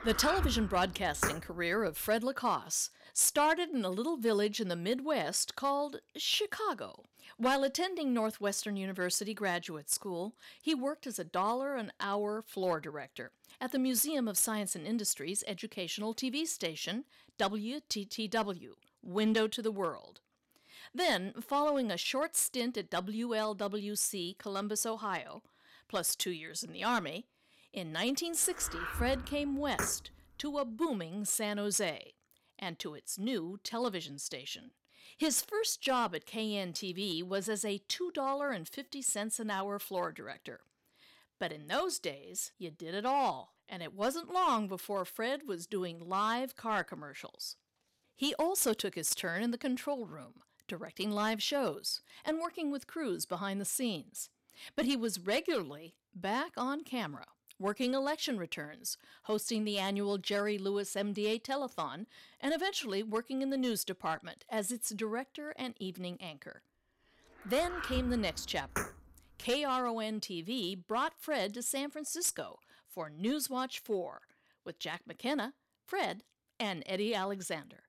The television broadcasting career of Fred LaCosse started in a little village in the Midwest called Chicago. While attending Northwestern University Graduate School, he worked as a $1 an hour floor director at the Museum of Science and Industry's educational TV station, WTTW, Window to the World. Then, following a short stint at WLWC Columbus, Ohio, plus 2 years in the Army, in 1960, Fred came west to a booming San Jose and to its new television station. His first job at KNTV was as a $2.50 an hour floor director. But in those days, you did it all, and it wasn't long before Fred was doing live car commercials. He also took his turn in the control room, directing live shows and working with crews behind the scenes. But he was regularly back on camera, working election returns, hosting the annual Jerry Lewis MDA telethon, and eventually working in the news department as its director and evening anchor. Then came the next chapter. KRON-TV brought Fred to San Francisco for Newswatch 4 with Jack McKenna, Fred, and Eddie Alexander.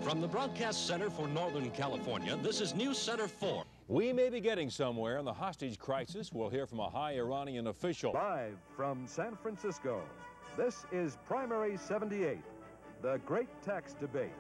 From the Broadcast Center for Northern California, this is News Center 4. We may be getting somewhere in the hostage crisis. We'll hear from a high Iranian official. Live from San Francisco, this is Primary 78, the Great Tax Debate.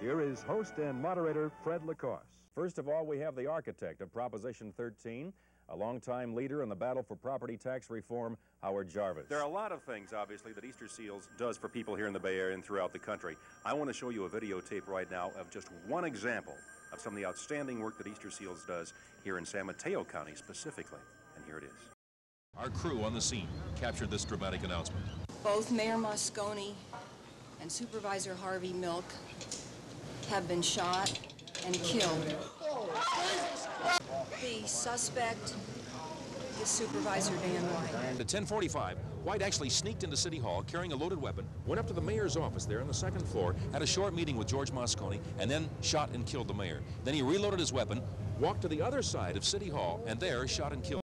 Here is host and moderator Fred LaCosse. First of all, we have the architect of Proposition 13, a longtime leader in the battle for property tax reform, Howard Jarvis. There are a lot of things, obviously, that Easter Seals does for people here in the Bay Area and throughout the country. I want to show you a videotape right now of just one example of some of the outstanding work that Easter Seals does here in San Mateo County specifically. And here it is. Our crew on the scene captured this dramatic announcement. Both Mayor Moscone and Supervisor Harvey Milk have been shot and killed. The suspect is Supervisor Dan White. At 10:45, White actually sneaked into City Hall carrying a loaded weapon, went up to the mayor's office there on the second floor, had a short meeting with George Moscone, and then shot and killed the mayor. Then he reloaded his weapon, walked to the other side of City Hall, and there shot and killed